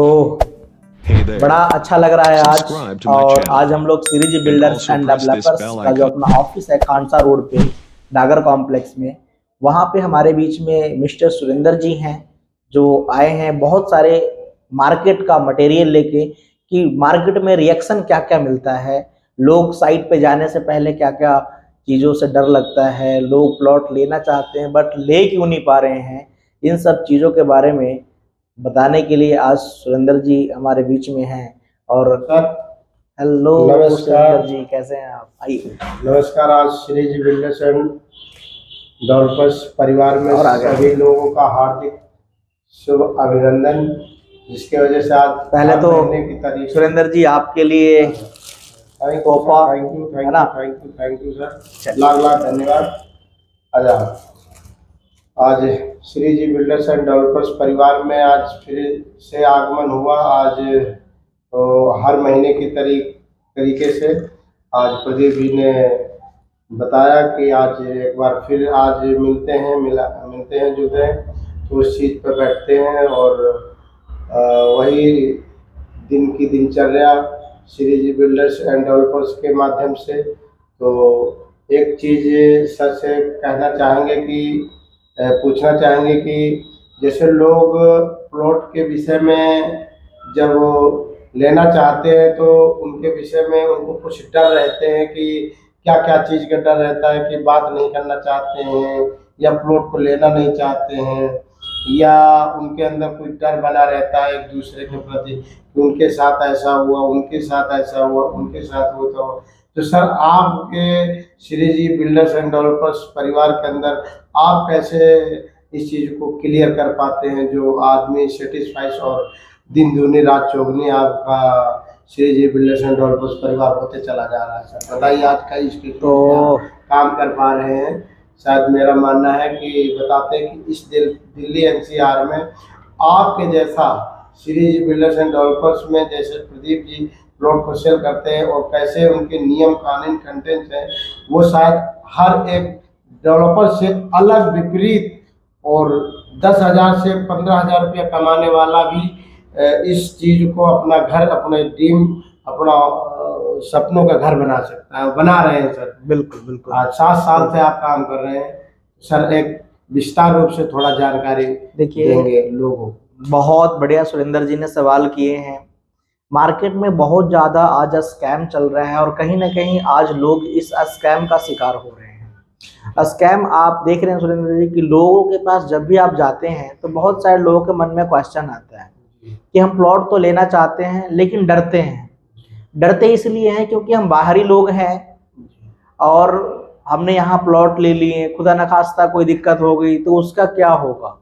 तो बड़ा अच्छा लग रहा है आज। और आज हम लोग सीरीज बिल्डर्स एंड डेवलपर्स का जो अपना ऑफिस है खानसा रोड पे डागर कॉम्प्लेक्स में, वहाँ पे हमारे बीच में मिस्टर सुरेंद्र जी हैं जो आए हैं बहुत सारे मार्केट का मटेरियल लेके कि मार्केट में रिएक्शन क्या क्या मिलता है, लोग साइट पे जाने से पहले क्या क्या चीज़ों से डर लगता है, लोग प्लॉट लेना चाहते हैं बट ले क्यों नहीं पा रहे हैं, इन सब चीज़ों के बारे में बताने के लिए आज सुरेंद्र जी हमारे बीच में हैं। और हेलो सुरेंद्र जी, कैसे हैं आप? आइए। नमस्कार। आज सीरीज बिल्डर्स एंड डेवलपर्स परिवार में सभी लोगों का हार्दिक शुभ अभिनंदन, जिसके वजह से आज पहले तो सुरेंद्र जी आपके लिए तोहफा, थैंक यू सर, लाख धन्यवाद। आज श्री जी बिल्डर्स एंड डेवलपर्स परिवार में आज फिर से आगमन हुआ। आज हर महीने की तरीके से आज प्रदीप जी ने बताया कि आज एक बार फिर आज मिलते हैं जुड़ते हैं, तो उस चीज़ पर बैठते हैं और वही दिन की दिनचर्या श्री जी बिल्डर्स एंड डेवलपर्स के माध्यम से। तो एक चीज़ सर से कहना चाहेंगे कि पूछना चाहेंगे कि जैसे लोग प्लॉट के विषय में जब लेना चाहते हैं तो उनके विषय में उनको कुछ डर रहते हैं कि क्या क्या चीज़ का डर रहता है कि बात नहीं करना चाहते हैं या प्लॉट को लेना नहीं चाहते हैं, या उनके अंदर कोई डर बना रहता है एक दूसरे के प्रति कि उनके साथ ऐसा हुआ, उनके साथ ऐसा हुआ, उनके साथ होता हुआ। तो सर आपके श्री जी बिल्डर्स एंड डेवलपर्स परिवार के अंदर आप कैसे इस चीज़ को क्लियर कर पाते हैं जो आदमी सेटिस्फाइड और दिन दूनी रात चौगनी आपका श्री जी बिल्डर्स एंड डेवलपर्स परिवार होते चला जा रहा है? सर बताइए आज का इसके तो काम कर पा रहे हैं। शायद मेरा मानना है कि बताते हैं कि इस दिल्ली एनसीआर में आपके जैसा श्री जी बिल्डर्स एंड डेवलपर्स में जैसे प्रदीप जी प्लॉट को सेल करते हैं और कैसे उनके नियम कानून कंटेंट हैं, वो शायद हर एक डेवलपर से अलग विपरीत, और 10,000 से 15,000 रुपया कमाने वाला भी इस चीज़ को अपना घर, अपने ड्रीम, अपना सपनों का घर बना सकता है, बना रहे हैं सर। बिल्कुल बिल्कुल। आज 7 साल से आप काम कर रहे हैं सर, एक विस्तार रूप से थोड़ा जानकारी देंगे लोगों को? बहुत बढ़िया सुरेंद्र जी ने सवाल किए हैं। मार्केट में बहुत ज़्यादा आज स्कैम चल रहा है और कहीं ना कहीं आज लोग इस स्कैम का शिकार हो रहे हैं। स्कैम आप देख रहे हैं सुरेंद्र जी कि लोगों के पास जब भी आप जाते हैं तो बहुत सारे लोगों के मन में क्वेश्चन आता है कि हम प्लॉट तो लेना चाहते हैं लेकिन डरते हैं। डरते इसलिए हैं क्योंकि हम बाहरी लोग हैं और हमने यहाँ प्लॉट ले लिए, खुदा न खास्ता कोई दिक्कत हो गई तो उसका क्या होगा।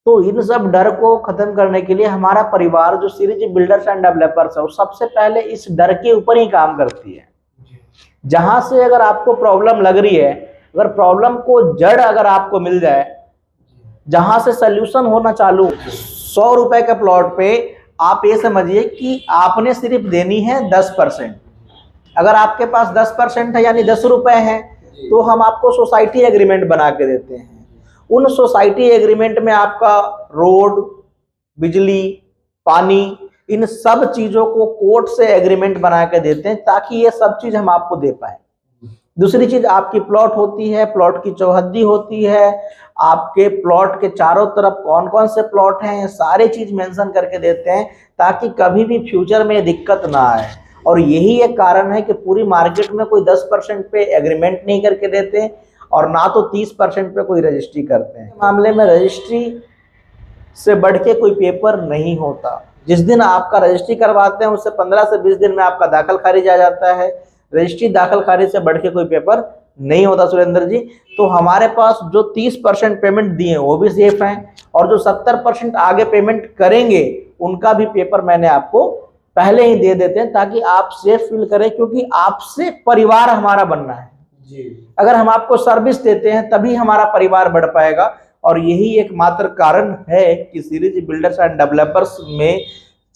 तो इन सब डर को खत्म करने के लिए हमारा परिवार जो सीरीज बिल्डर्स एंड डेवलपर्स है वो सबसे पहले इस डर के ऊपर ही काम करती है। जहां से अगर आपको प्रॉब्लम लग रही है, अगर प्रॉब्लम को जड़ अगर आपको मिल जाए, जहां से सोल्यूशन होना चालू, 100 रुपए के प्लॉट पे आप ये समझिए कि आपने सिर्फ देनी है 10%। अगर आपके पास 10% है यानी 10 रुपए है, तो हम आपको सोसाइटी एग्रीमेंट बना के देते हैं। उन सोसाइटी एग्रीमेंट में आपका रोड, बिजली, पानी, इन सब चीज़ों को कोर्ट से एग्रीमेंट बना के देते हैं ताकि ये सब चीज़ हम आपको दे पाए। दूसरी चीज़ आपकी प्लॉट होती है, प्लॉट की चौहद्दी होती है, आपके प्लॉट के चारों तरफ कौन कौन से प्लॉट हैं, सारे चीज़ मेंशन करके देते हैं ताकि कभी भी फ्यूचर में दिक्कत ना आए। और यही एक कारण है कि पूरी मार्केट में कोई 10% पे एग्रीमेंट नहीं करके देते और ना तो 30% पे कोई रजिस्ट्री करते हैं। मामले में रजिस्ट्री से बढ़ के कोई पेपर नहीं होता। जिस दिन आपका रजिस्ट्री करवाते हैं उससे 15 से 20 दिन में आपका दाखिल खारिज आ जाता है। रजिस्ट्री दाखिल खारिज से बढ़ के कोई पेपर नहीं होता सुरेंद्र जी। तो हमारे पास जो 30% पेमेंट दिए वो भी सेफ हैं और जो 70% आगे पेमेंट करेंगे उनका भी पेपर मैंने आपको पहले ही दे देते हैं ताकि आप सेफ फील करें, क्योंकि आपसे परिवार हमारा बनना है जी। अगर हम आपको सर्विस देते हैं तभी हमारा परिवार बढ़ पाएगा। और यही एकमात्र कारण है कि सीरीज बिल्डर्स एंड डेवलपर्स में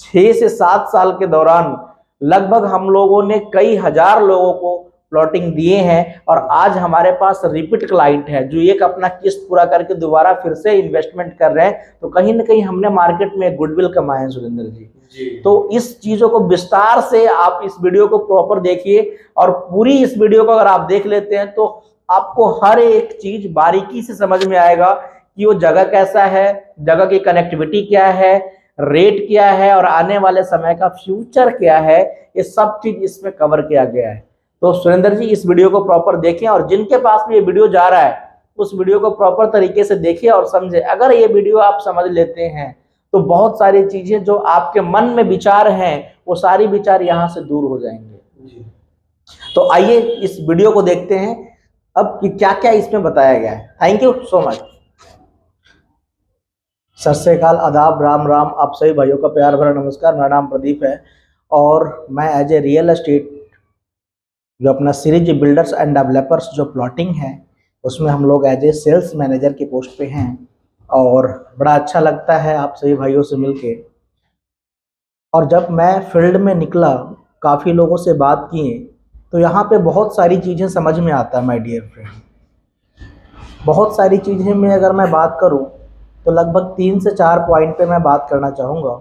6 से 7 साल के दौरान लगभग हम लोगों ने कई हजार लोगों को प्लॉटिंग दिए हैं और आज हमारे पास रिपीट क्लाइंट है जो एक अपना किस्त पूरा करके दोबारा फिर से इन्वेस्टमेंट कर रहे हैं, तो कहीं ना कहीं हमने मार्केट में गुडविल कमाए हैं सुरेंद्र जी। तो इस चीजों को विस्तार से आप इस वीडियो को प्रॉपर देखिए और पूरी इस वीडियो को अगर आप देख लेते हैं तो आपको हर एक चीज बारीकी से समझ में आएगा कि वो जगह कैसा है, जगह की कनेक्टिविटी क्या है, रेट क्या है और आने वाले समय का फ्यूचर क्या है, ये सब चीज इसमें कवर किया गया है। तो सुरेंद्र जी इस वीडियो को प्रॉपर देखें और जिनके पास भी ये वीडियो जा रहा है उस वीडियो को प्रॉपर तरीके से देखिए और समझे। अगर ये वीडियो आप समझ लेते हैं तो बहुत सारी चीजें जो आपके मन में विचार हैं वो सारी विचार यहाँ से दूर हो जाएंगे। तो आइए इस वीडियो को देखते हैं अब कि क्या क्या इसमें बताया गया है। Thank you so much. सत श्री अकाल, आदाब, राम राम, आप सभी भाइयों का प्यार भरा नमस्कार। मेरा नाम प्रदीप है और मैं एज ए रियल एस्टेट जो अपना सीरीज बिल्डर्स एंड डेवलपर्स जो प्लॉटिंग है उसमें हम लोग एज ए सेल्स मैनेजर की पोस्ट पे हैं और बड़ा अच्छा लगता है आप सभी भाइयों से मिलके। और जब मैं फील्ड में निकला, काफ़ी लोगों से बात किए, तो यहाँ पे बहुत सारी चीज़ें समझ में आता है माय डियर फ्रेंड। बहुत सारी चीज़ें में अगर मैं बात करूँ तो लगभग 3 से 4 पॉइंट पे मैं बात करना चाहूँगा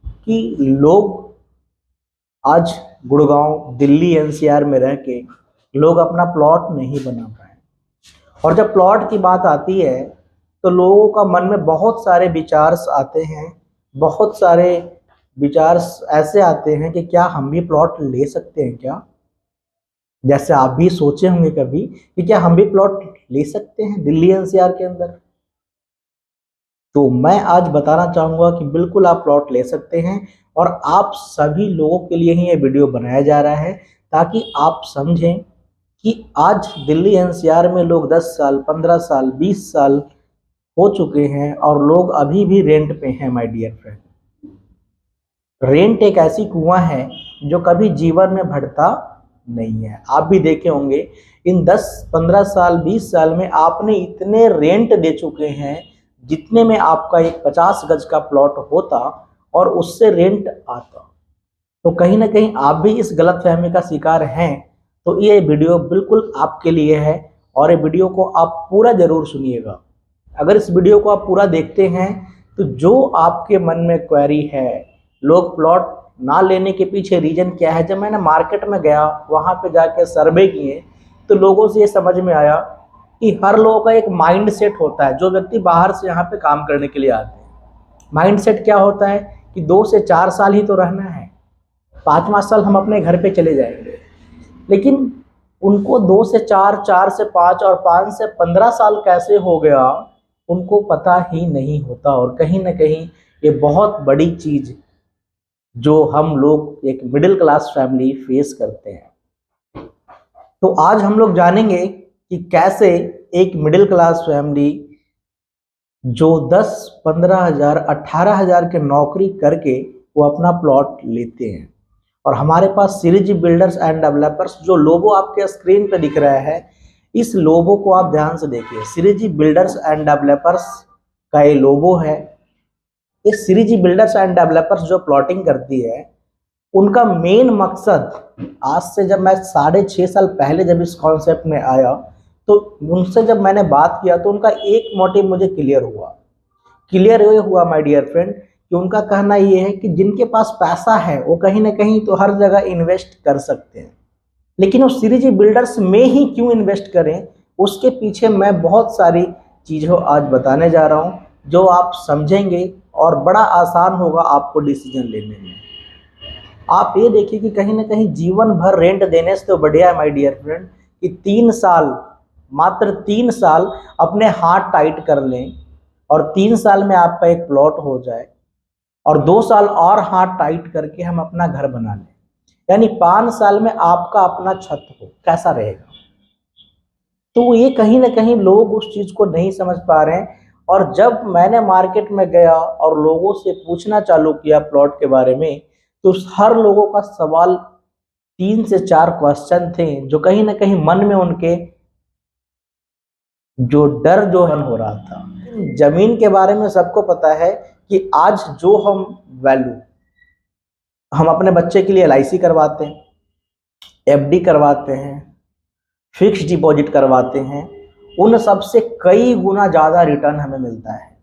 कि लोग आज गुड़गांव, दिल्ली, एनसीआर में रह के लोग अपना प्लॉट नहीं बना पाए। और जब प्लॉट की बात आती है तो लोगों का मन में बहुत सारे विचार्स आते हैं, बहुत सारे विचार्स ऐसे आते हैं कि क्या हम भी प्लॉट ले सकते हैं क्या। जैसे आप भी सोचे होंगे कभी कि क्या हम भी प्लॉट ले सकते हैं दिल्ली एनसीआर के अंदर। तो मैं आज बताना चाहूँगा कि बिल्कुल आप प्लॉट ले सकते हैं और आप सभी लोगों के लिए ही ये वीडियो बनाया जा रहा है ताकि आप समझें कि आज दिल्ली एनसीआर में लोग 10 साल, 15 साल, 20 साल हो चुके हैं और लोग अभी भी रेंट पे हैं माय डियर फ्रेंड। रेंट एक ऐसी कुआं है जो कभी जीवन में बढ़ता नहीं है। आप भी देखे होंगे इन 10, 15 साल, 20 साल में आपने इतने रेंट दे चुके हैं जितने में आपका एक 50 गज का प्लॉट होता और उससे रेंट आता। तो कहीं ना कहीं आप भी इस गलतफहमी का शिकार हैं। तो ये वीडियो बिल्कुल आपके लिए है और ये वीडियो को आप पूरा जरूर सुनिएगा। अगर इस वीडियो को आप पूरा देखते हैं तो जो आपके मन में क्वेरी है, लोग प्लॉट ना लेने के पीछे रीजन क्या है, जब मैंने मार्केट में गया, वहाँ पे जाके सर्वे किए तो लोगों से ये समझ में आया कि हर लोगों का एक माइंड सेट होता है। जो व्यक्ति बाहर से यहाँ पे काम करने के लिए आते हैं, माइंड सेट क्या होता है कि 2 से 4 साल ही तो रहना है, 5वां साल हम अपने घर पे चले जाएंगे। लेकिन उनको 2 से 4, 4 से 5 और 5 से 15 साल कैसे हो गया उनको पता ही नहीं होता। और कहीं ना कहीं ये बहुत बड़ी चीज़ जो हम लोग एक मिडिल क्लास फैमिली फेस करते हैं। तो आज हम लोग जानेंगे कि कैसे एक मिडिल क्लास फैमिली जो 10, 15 हज़ार, 18 हज़ार के नौकरी करके वो अपना प्लॉट लेते हैं। और हमारे पास सीरीज बिल्डर्स एंड डेवलपर्स जो लोगो आपके स्क्रीन पे दिख रहा है, इस लोगो को आप ध्यान से देखिए। सीरीज बिल्डर्स एंड डेवलपर्स का ये लोगो है। इस सीरीज बिल्डर्स एंड डेवलपर्स जो प्लॉटिंग करती है उनका मेन मकसद, आज से जब मैं 6.5 साल पहले जब इस कॉन्सेप्ट में आया तो उनसे जब मैंने बात किया तो उनका एक मोटिव मुझे क्लियर ये हुआ माय डियर फ्रेंड कि उनका कहना ये है कि जिनके पास पैसा है वो कहीं ना कहीं तो हर जगह इन्वेस्ट कर सकते हैं, लेकिन वो सीरीज बिल्डर्स में ही क्यों इन्वेस्ट करें, उसके पीछे मैं बहुत सारी चीज़ों आज बताने जा रहा हूँ जो आप समझेंगे और बड़ा आसान होगा आपको डिसीजन लेने में। आप ये देखिए कि कहीं ना कहीं जीवन भर रेंट देने से तो बढ़िया है माय डियर फ्रेंड कि 3 साल, मात्र 3 साल अपने हाथ टाइट कर लें और 3 साल में आपका एक प्लॉट हो जाए और 2 साल और हाथ टाइट करके हम अपना घर बना लें, यानी 5 साल में आपका अपना छत हो। कैसा रहेगा? तो ये कहीं ना कहीं लोग उस चीज़ को नहीं समझ पा रहे हैं। और जब मैंने मार्केट में गया और लोगों से पूछना चालू किया प्लॉट के बारे में तो हर लोगों का सवाल 3 से 4 क्वेश्चन थे जो कहीं ना कहीं मन में उनके जो डर जो हो रहा था। जमीन के बारे में सबको पता है कि आज जो हम वैल्यू हम अपने बच्चे के लिए LIC करवाते हैं, FD करवाते हैं, फिक्स डिपॉजिट करवाते हैं, उन सब से कई गुना ज़्यादा रिटर्न हमें मिलता है।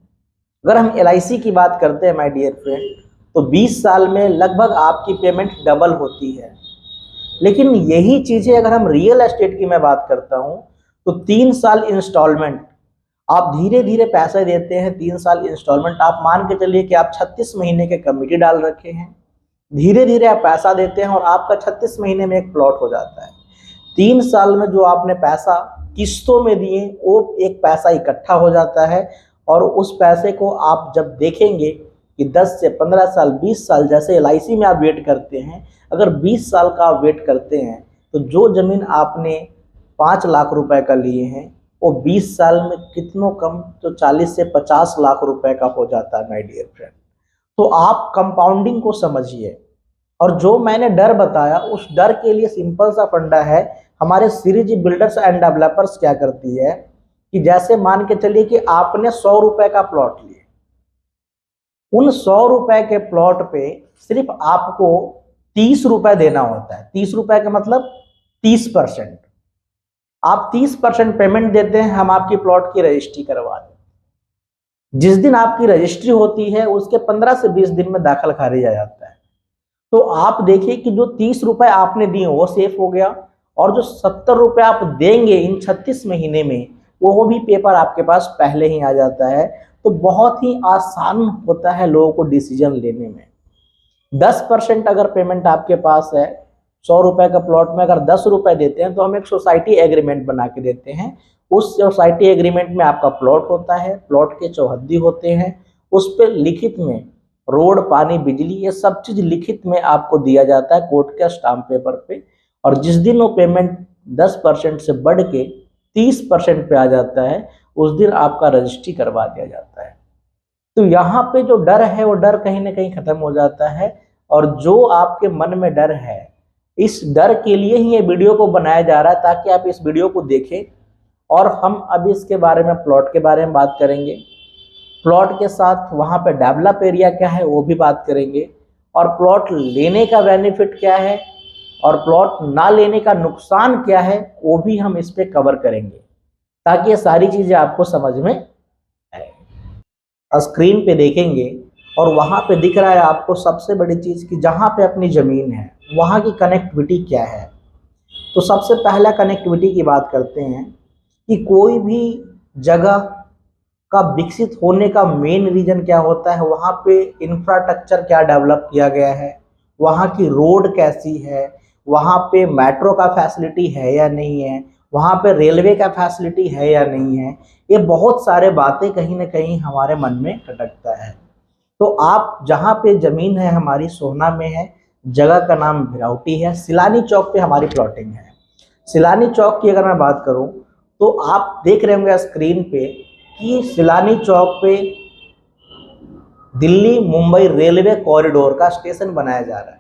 अगर हम LIC की बात करते हैं माय डियर फ्रेंड, तो 20 साल में लगभग आपकी पेमेंट डबल होती है। लेकिन यही चीज़ें अगर हम रियल एस्टेट की मैं बात करता हूँ, तो 3 साल इंस्टॉलमेंट, आप धीरे धीरे पैसे देते हैं। 3 साल इंस्टॉलमेंट, आप मान के चलिए कि आप 36 महीने के कमिटी डाल रखे हैं, धीरे धीरे आप पैसा देते हैं और आपका 36 महीने में एक प्लॉट हो जाता है। 3 साल में जो आपने पैसा किस्तों में दिए, वो एक पैसा इकट्ठा हो जाता है और उस पैसे को आप जब देखेंगे कि 10 से 15 साल, 20 साल, जैसे LIC में आप वेट करते हैं, अगर 20 साल का आप वेट करते हैं तो जो ज़मीन आपने 5 लाख रुपए का लिए हैं, वो 20 साल में कितनों कम, तो 40 से 50 लाख रुपए का हो जाता है माय डियर फ्रेंड। तो आप कंपाउंडिंग को समझिए। और जो मैंने डर बताया, उस डर के लिए सिंपल सा फंडा है। हमारे श्रीजी बिल्डर्स एंड डेवलपर्स क्या करती है कि जैसे मान के चलिए कि आपने 100 रुपए का प्लॉट लिया, उन 100 रुपए के प्लॉट पे सिर्फ आपको 30 रुपए देना होता है। 30 रुपए का मतलब 30%। आप 30% पेमेंट देते हैं, हम आपकी प्लॉट की रजिस्ट्री करवा दें। जिस दिन आपकी रजिस्ट्री होती है उसके 15 से 20 दिन में दाखिल खारिज आ जाता है। तो आप देखिए कि जो 30 रुपए आपने दिए वो सेफ हो गया, और जो 70 रुपए आप देंगे इन 36 महीने में, वो भी पेपर आपके पास पहले ही आ जाता है। तो बहुत ही आसान होता है लोगों को डिसीजन लेने में। 10% अगर पेमेंट आपके पास है, 100 रुपए का प्लॉट में अगर 10 रुपए देते हैं, तो हम एक सोसाइटी एग्रीमेंट बना के देते हैं। उस सोसाइटी एग्रीमेंट में आपका प्लॉट होता है, प्लॉट के चौहद्दी होते हैं, उस पर लिखित में रोड, पानी, बिजली, ये सब चीज लिखित में आपको दिया जाता है कोर्ट के स्टाम्प पेपर पे। और जिस दिन वो पेमेंट 10% से बढ़ के 30% पे आ जाता है, उस दिन आपका रजिस्ट्री करवा दिया जाता है। तो यहाँ पे जो डर है वो डर कहीं ना कहीं खत्म हो जाता है। और जो आपके मन में डर है, इस डर के लिए ही ये वीडियो को बनाया जा रहा है, ताकि आप इस वीडियो को देखें। और हम अब इसके बारे में, प्लॉट के बारे में बात करेंगे, प्लॉट के साथ वहाँ पे डेवलप एरिया क्या है वो भी बात करेंगे, और प्लॉट लेने का बेनिफिट क्या है और प्लॉट ना लेने का नुकसान क्या है वो भी हम इस पे कवर करेंगे, ताकि ये सारी चीज़ें आपको समझ में आए। स्क्रीन पे देखेंगे और वहाँ पे दिख रहा है आपको सबसे बड़ी चीज़ कि जहाँ पे अपनी ज़मीन है वहाँ की कनेक्टिविटी क्या है। तो सबसे पहला कनेक्टिविटी की बात करते हैं कि कोई भी जगह का विकसित होने का मेन रीजन क्या होता है, वहाँ पे इंफ्रास्ट्रक्चर क्या डेवलप किया गया है, वहाँ की रोड कैसी है, वहाँ पे मेट्रो का फैसिलिटी है या नहीं है, वहाँ पे रेलवे का फैसिलिटी है या नहीं है। ये बहुत सारे बातें कहीं ना कहीं हमारे मन में खटकता है। तो आप जहाँ पे ज़मीन है हमारी सोहना में है, जगह का नाम भिरावटी है, सिलानी चौक पे हमारी प्लॉटिंग है। सिलानी चौक की अगर मैं बात करूँ तो आप देख रहे होंगे स्क्रीन पे कि सिलानी चौक पे दिल्ली मुंबई रेलवे कॉरिडोर का स्टेशन बनाया जा रहा है,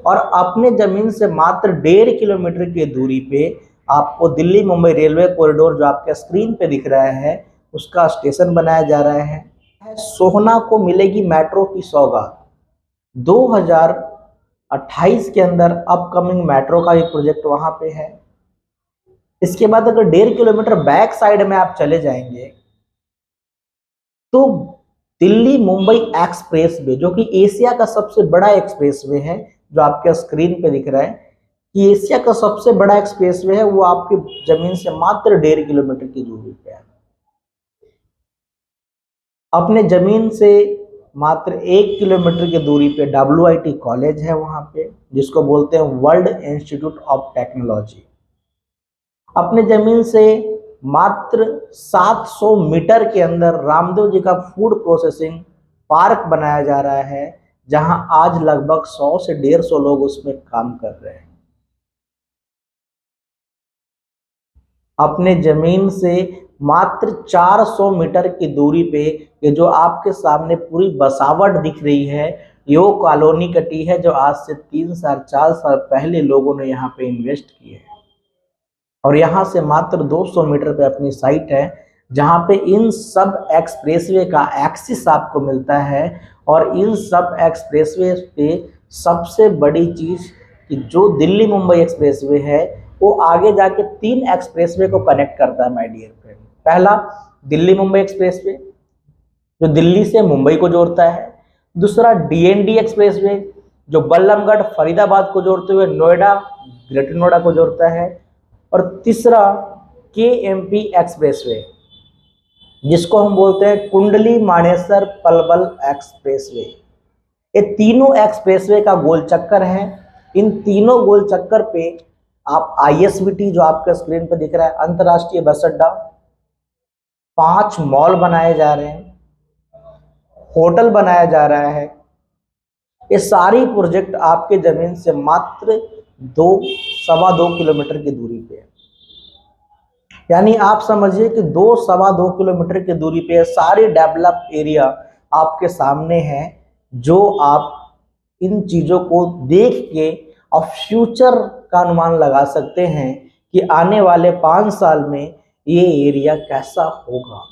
और अपने ज़मीन से मात्र 1.5 किलोमीटर की दूरी पे आपको दिल्ली मुंबई रेलवे कॉरिडोर जो आपके स्क्रीन पे दिख रहा है उसका स्टेशन बनाया जा रहा है। सोहना को मिलेगी मेट्रो की सौगात। 2028 के अंदर अपकमिंग मेट्रो का एक प्रोजेक्ट वहाँ पे है। इसके बाद अगर 1.5 किलोमीटर बैक साइड में आप चले जाएंगे तो दिल्ली मुंबई एक्सप्रेस वे, जो कि एशिया का सबसे बड़ा एक्सप्रेस वे है, जो आपके स्क्रीन पे दिख रहा है कि एशिया का सबसे बड़ा एक्सप्रेस वे है, वो आपकी जमीन से मात्र 1.5 किलोमीटर की दूरी पे है। अपने जमीन से मात्र 1 किलोमीटर की दूरी पे WIT कॉलेज है वहाँ पे, जिसको बोलते हैं वर्ल्ड इंस्टीट्यूट ऑफ टेक्नोलॉजी। अपने जमीन से मात्र 700 मीटर के अंदर रामदेव जी का फूड प्रोसेसिंग पार्क बनाया जा रहा है, जहां आज लगभग 100 से 150 लोग उसमें काम कर रहे हैं। अपने जमीन से मात्र 400 मीटर की दूरी पे ये जो आपके सामने पूरी बसावट दिख रही है, यो कॉलोनी कटी है, जो आज से 3 साल 4 साल पहले लोगों ने यहाँ पे इन्वेस्ट किए हैं। और यहाँ से मात्र 200 मीटर पे अपनी साइट है, जहाँ पे इन सब एक्सप्रेसवे का एक्सेस आपको मिलता है। और इन सब एक्सप्रेसवे पे सबसे बड़ी चीज़ कि जो दिल्ली मुंबई एक्सप्रेसवे है, वो आगे जाके 3 एक्सप्रेसवे को कनेक्ट करता है माय डियर फ्रेंड। पहला दिल्ली मुंबई एक्सप्रेसवे जो दिल्ली से मुंबई को जोड़ता है, दूसरा डीएनडी एक्सप्रेसवे जो बल्लभगढ़ फरीदाबाद को जोड़ते हुए नोएडा ग्रेटर नोएडा को जोड़ता है, और तीसरा केएमपी एक्सप्रेसवे जिसको हम बोलते हैं कुंडली मानेसर पलवल एक्सप्रेसवे। ये तीनों एक्सप्रेसवे का गोल चक्कर है। इन तीनों गोल चक्कर पे आप आईएसबीटी जो आपके स्क्रीन पे दिख रहा है, अंतर्राष्ट्रीय बस अड्डा, 5 मॉल बनाए जा रहे हैं, होटल बनाया जा रहा है। ये सारी प्रोजेक्ट आपके जमीन से मात्र 2-2.25 किलोमीटर की दूरी पे है। यानी आप समझिए कि 2-2.25 किलोमीटर की दूरी पे सारी डेवलप एरिया आपके सामने है, जो आप इन चीज़ों को देख के अब फ्यूचर का अनुमान लगा सकते हैं कि आने वाले 5 साल में ये एरिया कैसा होगा।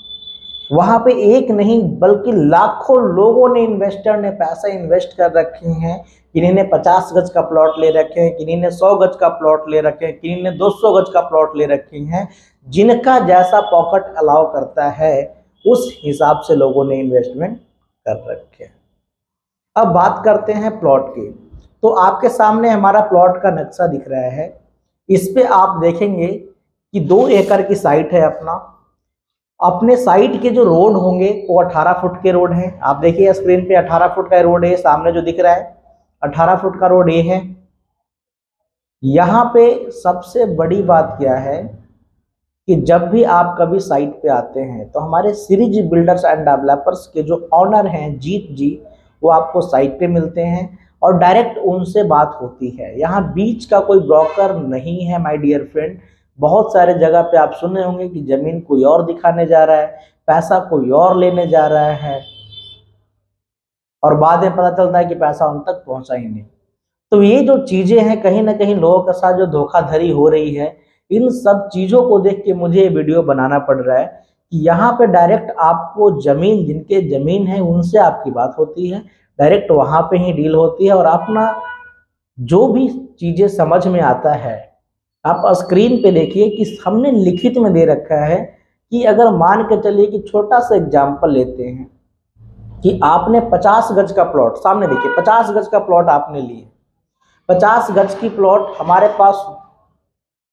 वहाँ पे एक नहीं बल्कि लाखों लोगों ने, इन्वेस्टर ने पैसा इन्वेस्ट कर रखे हैं। किन्हीं ने 50 गज का प्लॉट ले रखे हैं, किन्हीं ने 100 गज का प्लॉट ले रखे हैं, किन्हीं ने 200 गज का प्लॉट ले रखे हैं। जिनका जैसा पॉकेट अलाउ करता है उस हिसाब से लोगों ने इन्वेस्टमेंट कर रखे हैं। अब बात करते हैं प्लॉट की। तो आपके सामने हमारा प्लॉट का नक्शा दिख रहा है। इस पे आप देखेंगे कि 2 एकड़ की साइट है अपने साइट के जो रोड होंगे वो 18 फुट के रोड हैं। आप देखिए स्क्रीन पे 18 फुट का रोड है, सामने जो दिख रहा है 18 फुट का रोड ये है। यहाँ पे सबसे बड़ी बात क्या है कि जब भी आप कभी साइट पे आते हैं तो हमारे श्री जी बिल्डर्स एंड डेवलपर्स के जो ऑनर हैं जीत जी, वो आपको साइट पे मिलते हैं और डायरेक्ट उनसे बात होती है। यहाँ बीच का कोई ब्रोकर नहीं है माय डियर फ्रेंड। बहुत सारे जगह पे आप सुने होंगे कि जमीन कोई और दिखाने जा रहा है, पैसा कोई और लेने जा रहा है, और बाद में पता चलता है कि पैसा उन तक पहुंचा ही नहीं। तो ये जो चीजें हैं कहीं ना कहीं लोगों के साथ जो धोखाधड़ी हो रही है, इन सब चीजों को देख के मुझे ये वीडियो बनाना पड़ रहा है कि यहाँ पे डायरेक्ट आपको जमीन, जिनके जमीन है उनसे आपकी बात होती है, डायरेक्ट वहां पे ही डील होती है, और अपना जो भी चीजें समझ में आता है आप स्क्रीन पे देखिए कि हमने लिखित में दे रखा है कि अगर मान के चलिए कि छोटा सा एग्जाम्पल लेते हैं कि आपने 50 गज का प्लॉट, सामने देखिए 50 गज का प्लॉट आपने लिए, 50 गज की प्लॉट हमारे पास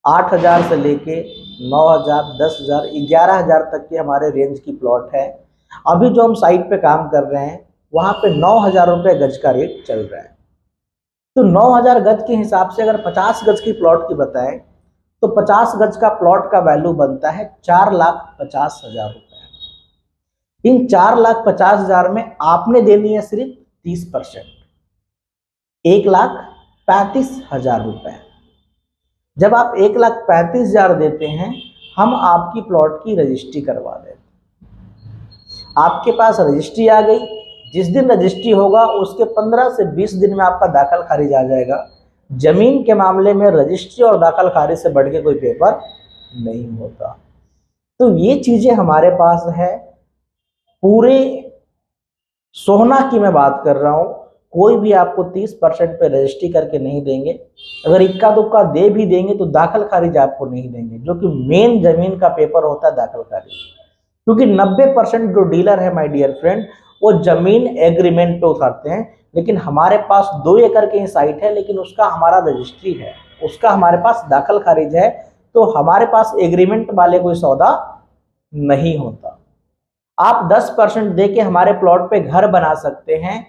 8,000 से लेके 9,000, 10,000, 11,000 तक के हमारे रेंज की प्लॉट है। अभी जो हम साइट पे काम कर रहे हैं वहाँ पे 9,000 रुपये गज का रेट चल रहा है। तो 9,000 गज के हिसाब से अगर 50 गज की प्लॉट की बताएं तो 50 गज का प्लॉट का वैल्यू बनता है 4,50,000 रुपये। इन 4,50,000 में आपने देनी है सिर्फ 30%, 1,35,000 रुपये। जब आप 1,35,000 देते हैं हम आपकी प्लॉट की रजिस्ट्री करवा देते हैं। आपके पास रजिस्ट्री आ गई, जिस दिन रजिस्ट्री होगा उसके 15 से 20 दिन में आपका दाखिल खारिज आ जाएगा। जमीन के मामले में रजिस्ट्री और दाखिल खारिज से बढ़ के कोई पेपर नहीं होता। तो ये चीजें हमारे पास है। पूरे सोहना की मैं बात कर रहा हूँ, कोई भी आपको 30% पे रजिस्ट्री करके नहीं देंगे। अगर इक्का दुक्का दे भी देंगे तो दाखिल खारिज आपको नहीं देंगे, जो कि मेन जमीन का पेपर होता है दाखिल खारिज। क्योंकि 90% जो डीलर है माय डियर फ्रेंड वो जमीन एग्रीमेंट पे उतारते हैं, लेकिन हमारे पास 2 एकड़ की साइट है, लेकिन उसका हमारा रजिस्ट्री है, उसका हमारे पास दाखिल खारिज है, तो हमारे पास एग्रीमेंट वाले कोई सौदा नहीं होता। आप 10% दे के हमारे प्लॉट पे घर बना सकते हैं,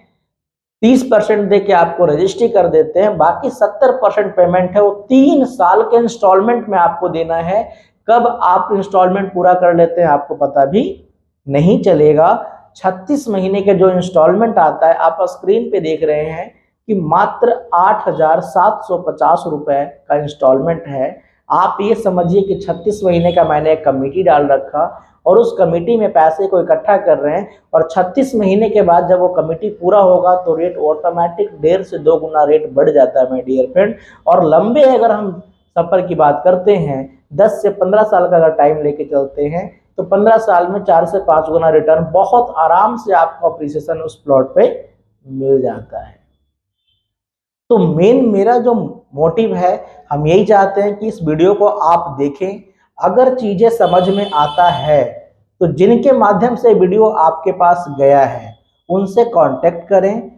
30% दे के आपको रजिस्ट्री कर देते हैं, बाकी 70% पेमेंट है वो 3 साल के इंस्टॉलमेंट में आपको देना है। कब आप इंस्टॉलमेंट पूरा कर लेते हैं आपको पता भी नहीं चलेगा। 36 महीने के जो इंस्टॉलमेंट आता है आप स्क्रीन पे देख रहे हैं कि मात्र 8,750 रुपए का इंस्टॉलमेंट है। आप ये समझिए कि 36 महीने का मैंने एक कमेटी डाल रखा और उस कमेटी में पैसे को इकट्ठा कर रहे हैं, और 36 महीने के बाद जब वो कमेटी पूरा होगा तो रेट ऑटोमेटिक 1.5 से 2 गुना रेट बढ़ जाता है माय डियर फ्रेंड। और लंबे अगर हम सफर की बात करते हैं, 10 से 15 साल का अगर टाइम लेके चलते हैं तो 15 साल में 4 से 5 गुना रिटर्न बहुत आराम से आपको अप्रिसिएशन उस प्लॉट पे मिल जाता है। तो मेन मेरा जो मोटिव है, हम यही चाहते हैं कि इस वीडियो को आप देखें, अगर चीज़ें समझ में आता है तो जिनके माध्यम से वीडियो आपके पास गया है उनसे कांटेक्ट करें,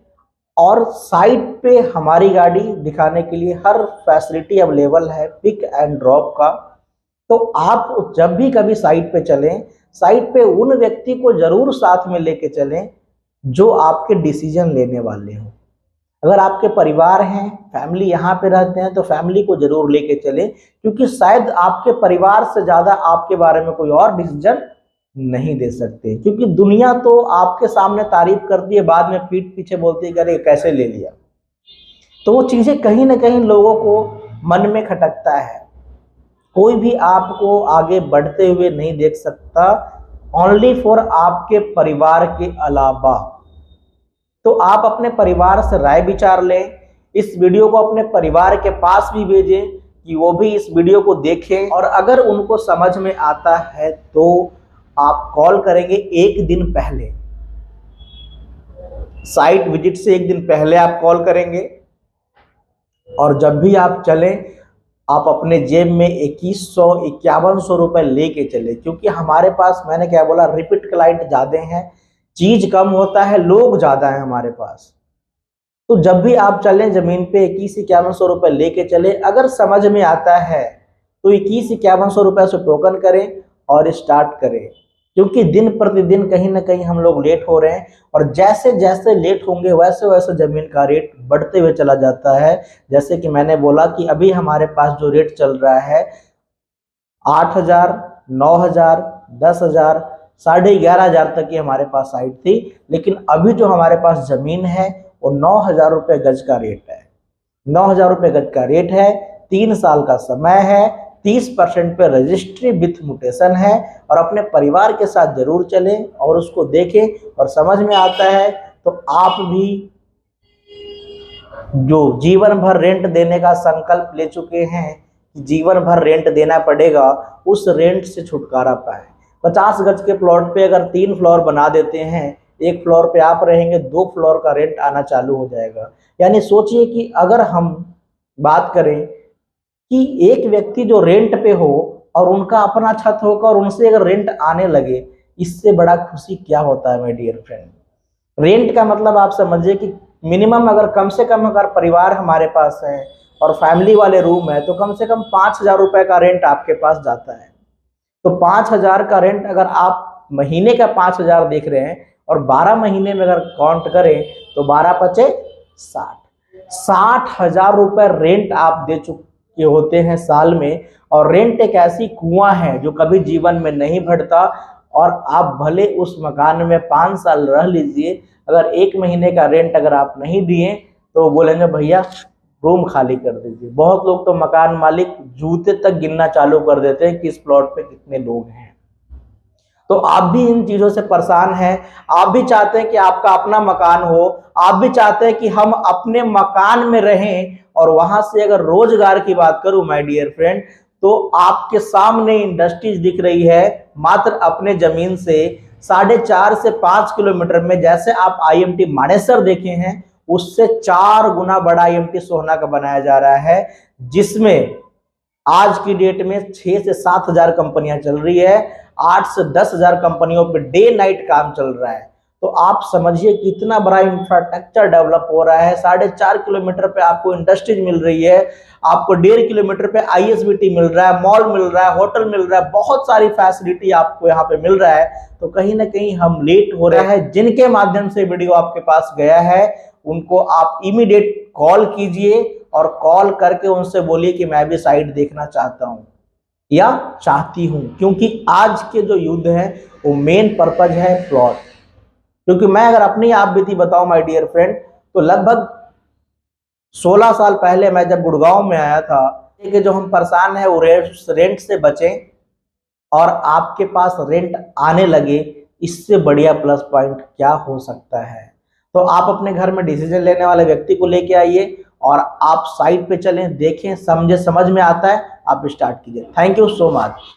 और साइट पे हमारी गाड़ी दिखाने के लिए हर फैसिलिटी अवेलेबल है पिक एंड ड्रॉप का। तो आप जब भी कभी साइट पे चलें, साइट पे उन व्यक्ति को जरूर साथ में लेके चलें जो आपके डिसीजन लेने वाले हों। अगर आपके परिवार हैं, फैमिली यहाँ पे रहते हैं, तो फैमिली को जरूर लेके चलें, क्योंकि शायद आपके परिवार से ज़्यादा आपके बारे में कोई और डिसीजन नहीं दे सकते, क्योंकि दुनिया तो आपके सामने तारीफ करती है, बाद में पीठ पीछे बोलती है कि अरे कैसे ले लिया। तो वो चीज़ें कहीं ना कहीं लोगों को मन में खटकता है। कोई भी आपको आगे बढ़ते हुए नहीं देख सकता, ओनली फॉर आपके परिवार के अलावा। तो आप अपने परिवार से राय विचार लें, इस वीडियो को अपने परिवार के पास भी भेजें कि वो भी इस वीडियो को देखें, और अगर उनको समझ में आता है तो आप कॉल करेंगे एक दिन पहले, साइट विजिट से एक दिन पहले आप कॉल करेंगे। और जब भी आप चलें, आप अपने जेब में 2100-5100 रुपए लेके चले, क्योंकि हमारे पास, मैंने क्या बोला, रिपीट क्लाइंट ज़्यादा हैं, चीज़ कम होता है, लोग ज़्यादा हैं हमारे पास। तो जब भी आप चलें ज़मीन पे 2100-5100 रुपये लेके चले। अगर समझ में आता है तो 2100-5100 रुपये से टोकन करें और स्टार्ट करें, क्योंकि दिन प्रतिदिन कहीं ना कहीं हम लोग लेट हो रहे हैं, और जैसे जैसे लेट होंगे वैसे वैसे ज़मीन का रेट बढ़ते हुए चला जाता है। जैसे कि मैंने बोला कि अभी हमारे पास जो रेट चल रहा है 8,000, 9,000, 10,000, 11,500 तक की हमारे पास साइट थी, लेकिन अभी जो हमारे पास ज़मीन है वो 9,000 रुपये गज का रेट है। 9,000 रुपये गज का रेट है, 3 साल का समय है, 30% पे रजिस्ट्री विथ म्यूटेशन है। और अपने परिवार के साथ जरूर चलें और उसको देखें, और समझ में आता है तो आप भी जो जीवन भर रेंट देने का संकल्प ले चुके हैं कि जीवन भर रेंट देना पड़ेगा, उस रेंट से छुटकारा पाए। 50 गज के प्लॉट पे अगर 3 फ्लोर बना देते हैं, 1 फ्लोर पे आप रहेंगे, 2 फ्लोर का रेंट आना चालू हो जाएगा। यानी सोचिए कि अगर हम बात करें कि एक व्यक्ति जो रेंट पे हो और उनका अपना छत होगा और उनसे अगर रेंट आने लगे, इससे बड़ा खुशी क्या होता है माय डियर फ्रेंड। रेंट का मतलब आप समझिए कि मिनिमम अगर कम से कम अगर परिवार हमारे पास है और फैमिली वाले रूम है, तो कम से कम 5,000 रुपये का रेंट आपके पास जाता है। तो 5,000 का रेंट अगर आप महीने का 5,000 देख रहे हैं और 12 महीने में अगर काउंट करें तो 12 पचे 60,000 रुपये रेंट आप दे चुके होते हैं साल में। और रेंट एक ऐसी कुआं है जो कभी जीवन में नहीं बढ़ता, और आप भले उस मकान में 5 साल रह लीजिए, अगर 1 महीने का रेंट अगर आप नहीं दिए तो बोलेंगे भैया रूम खाली कर दीजिए। बहुत लोग तो मकान मालिक जूते तक गिनना चालू कर देते हैं कि इस प्लॉट पे कितने लोग हैं। तो आप भी इन चीज़ों से परेशान हैं, आप भी चाहते हैं कि आपका अपना मकान हो, आप भी चाहते हैं कि हम अपने मकान में रहें। और वहां से अगर रोजगार की बात करूं माय डियर फ्रेंड, तो आपके सामने इंडस्ट्रीज दिख रही है मात्र अपने जमीन से 4.5 से 5 किलोमीटर में। जैसे आप IMT मानेसर देखे हैं, उससे 4 गुना बड़ा IMT सोहना का बनाया जा रहा है, जिसमें आज की डेट में 6 से 7 हजार कंपनियां चल रही है, 8 से 10 हजार कंपनियों पे डे नाइट काम चल रहा है। तो आप समझिए कितना बड़ा इंफ्रास्ट्रक्चर डेवलप हो रहा है। 4.5 किलोमीटर पे आपको इंडस्ट्रीज मिल रही है, आपको 1.5 किलोमीटर पे ISBT मिल रहा है, मॉल मिल रहा है, होटल मिल रहा है, बहुत सारी फैसिलिटी आपको यहाँ पे मिल रहा है। तो कहीं ना कहीं हम लेट हो रहे हैं। जिनके माध्यम से वीडियो आपके पास गया है उनको आप इमीडिएट कॉल कीजिए, और कॉल करके उनसे बोलिए कि मैं भी साइट देखना चाहता हूं या चाहती हूं, क्योंकि आज के जो युद्ध है वो मेन पर्पज है प्लॉट। क्योंकि मैं अगर अपनी आप बीती बताऊं माय डियर फ्रेंड, तो लगभग 16 साल पहले मैं जब गुड़गांव में आया था कि जो हम परेशान है वो रेंट से बचें और आपके पास रेंट आने लगे, इससे बढ़िया प्लस पॉइंट क्या हो सकता है। तो आप अपने घर में डिसीजन लेने वाले व्यक्ति को लेके आइए और आप साइट पे चलें, देखें, समझे, समझ में आता है आप स्टार्ट कीजिए। Thank you so much.